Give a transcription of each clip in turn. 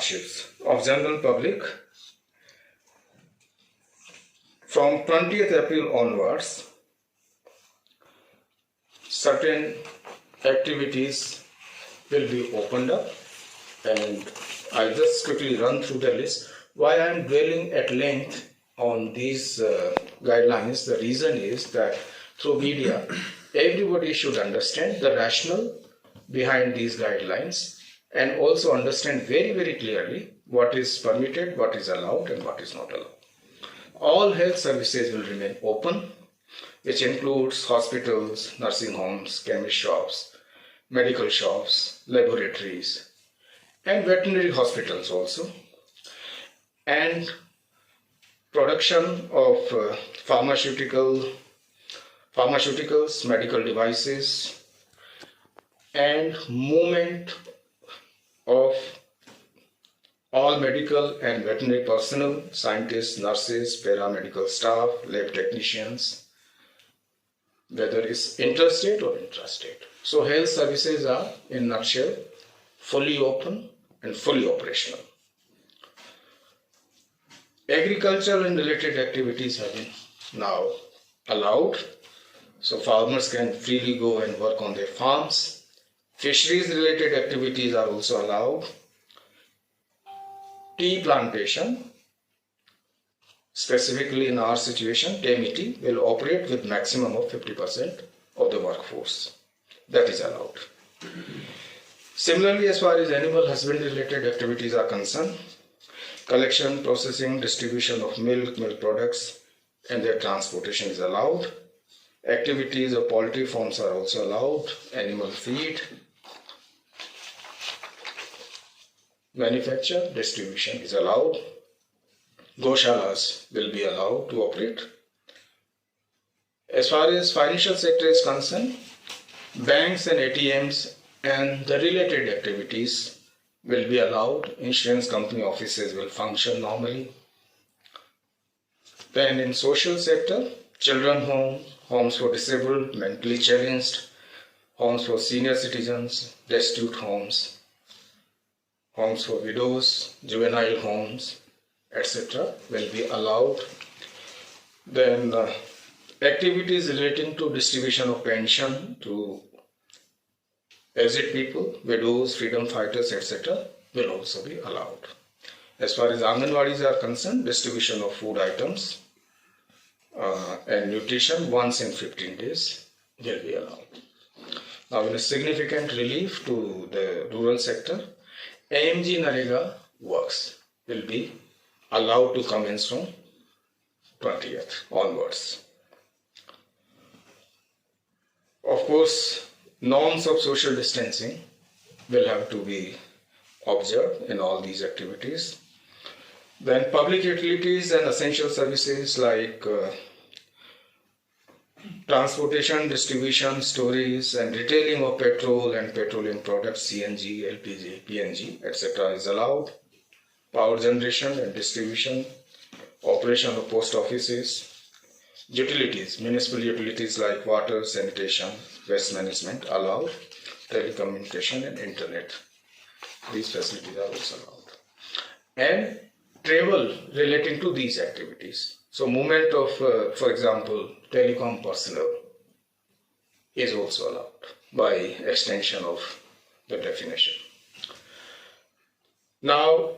hardships of general public. From 20th April onwards, certain activities will be opened up, and I'll just quickly run through the list. Why I'm dwelling at length on these guidelines, the reason is that through media, everybody should understand the rationale behind these guidelines and also understand very, very clearly what is permitted, what is allowed, and what is not allowed. All health services will remain open, which includes hospitals, nursing homes, chemist shops, medical shops, laboratories, and veterinary hospitals also. And production of pharmaceuticals, medical devices, and movement of all medical and veterinary personnel, scientists, nurses, paramedical staff, lab technicians, whether it's interstate or intrastate. So health services are, in a nutshell, fully open and fully operational. Agricultural and related activities have been now allowed, so farmers can freely go and work on their farms. Fisheries related activities are also allowed. Tea plantation, specifically in our situation, tea will operate with maximum of 50% of the workforce. That is allowed. Similarly, as far as animal husbandry related activities are concerned, collection, processing, distribution of milk products, and their transportation is allowed. Activities of poultry farms are also allowed. Animal feed, manufacture, distribution is allowed. Goshalas will be allowed to operate. As far as financial sector is concerned, banks and ATMs and the related activities will be allowed. Insurance company offices will function normally. Then in social sector, children homes, homes for disabled, mentally challenged, homes for senior citizens, destitute homes, homes for widows, juvenile homes, etc. will be allowed. Then activities relating to distribution of pension to aged people, widows, freedom fighters, etc. will also be allowed. As far as Anganwadis are concerned, distribution of food items and nutrition once in 15 days will be allowed. Now, in a significant relief to the rural sector, AMG Narega works will be allowed to commence from 20th onwards. Of course, norms of social distancing will have to be observed in all these activities. Then public utilities and essential services like transportation, distribution, storage, and retailing of petrol and petroleum products, CNG, LPG, PNG, etc. is allowed. Power generation and distribution, operation of post offices, utilities, municipal utilities like water, sanitation, waste management allowed, telecommunication and internet. These facilities are also allowed. And travel relating to these activities. So movement of, for example, telecom personnel is also allowed by extension of the definition. Now,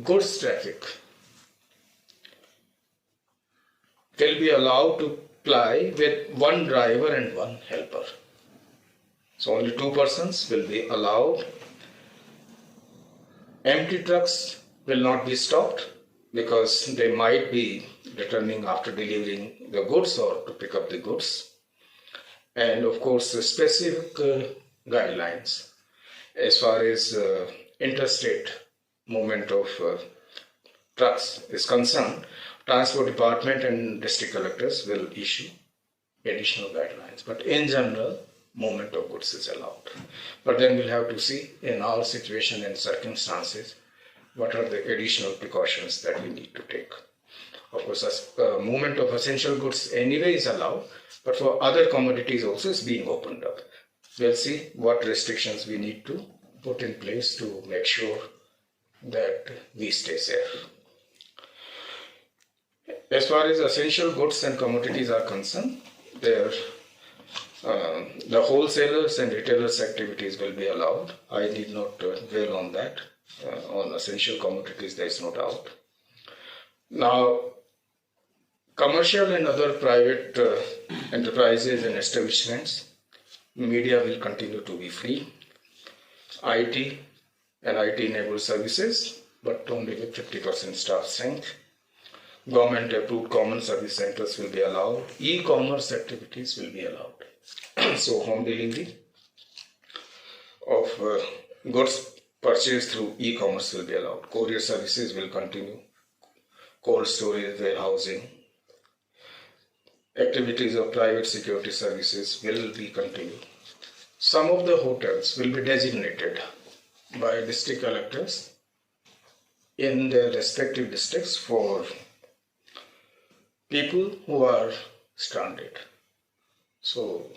goods traffic will be allowed to ply with one driver and one helper. So only 2 persons will be allowed. Empty trucks will not be stopped because they might be returning after delivering the goods or to pick up the goods. And of course, the specific guidelines as far as interstate movement of trucks is concerned, Transport Department and district collectors will issue additional guidelines. But in general, movement of goods is allowed. But then we'll have to see in our situation and circumstances what are the additional precautions that we need to take. Of course, movement of essential goods anyway is allowed, but for other commodities also is being opened up. We'll see what restrictions we need to put in place to make sure that we stay safe. As far as essential goods and commodities are concerned, the wholesalers and retailers activities will be allowed. I need not dwell on that. On essential commodities, there is no doubt. Now, commercial and other private enterprises and establishments, media will continue to be free. IT and IT-enabled services, but only with 50% staff strength. Government-approved common service centers will be allowed. E-commerce activities will be allowed. So, home delivery of goods purchased through e-commerce will be allowed. Courier services will continue. Cold storage, warehousing. Activities of private security services will be continued. Some of the hotels will be designated by district collectors in their respective districts for people who are stranded. So,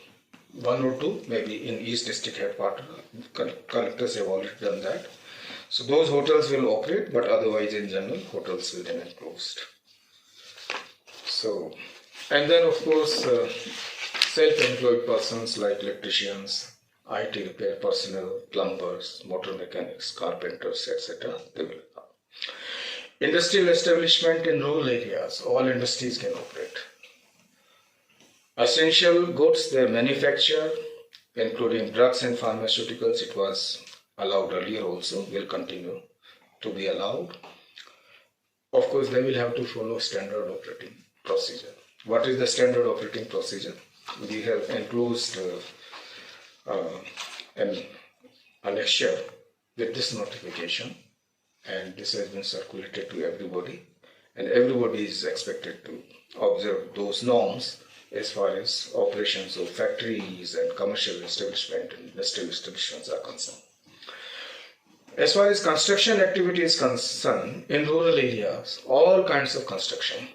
one or two, maybe in each district headquarters, collectors have already done that. So, those hotels will operate, but otherwise, in general, hotels will remain closed. So, and then, of course, self-employed persons like electricians, IT repair personnel, plumbers, motor mechanics, carpenters, etc. They will. Industrial establishment in rural areas, all industries can operate. Essential goods, their manufacture, including drugs and pharmaceuticals, it was allowed earlier also, will continue to be allowed. Of course, they will have to follow standard operating procedure. What is the standard operating procedure? We have enclosed an annexure with this notification, and this has been circulated to everybody, and everybody is expected to observe those norms as far as operations of factories and commercial establishment and industrial establishments are concerned. As far as construction activity is concerned, in rural areas, all kinds of construction,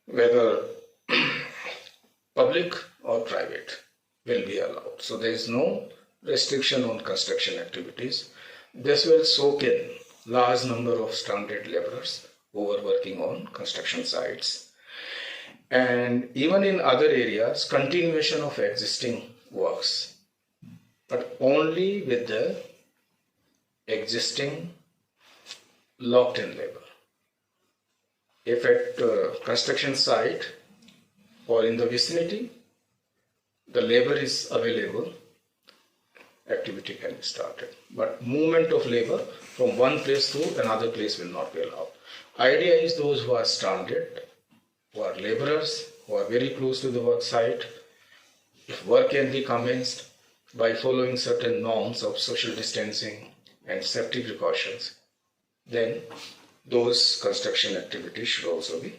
whether public or private, will be allowed. So there is no restriction on construction activities. This will soak in large number of stranded laborers who are working on construction sites. And even in other areas, continuation of existing works, but only with the existing locked-in labor. If at construction site or in the vicinity, the labor is available, activity can be started. But movement of labor from one place to another place will not be allowed. Idea is those who are stranded, who are laborers, who are very close to the work site, if work can be commenced by following certain norms of social distancing and safety precautions, then those construction activities should also be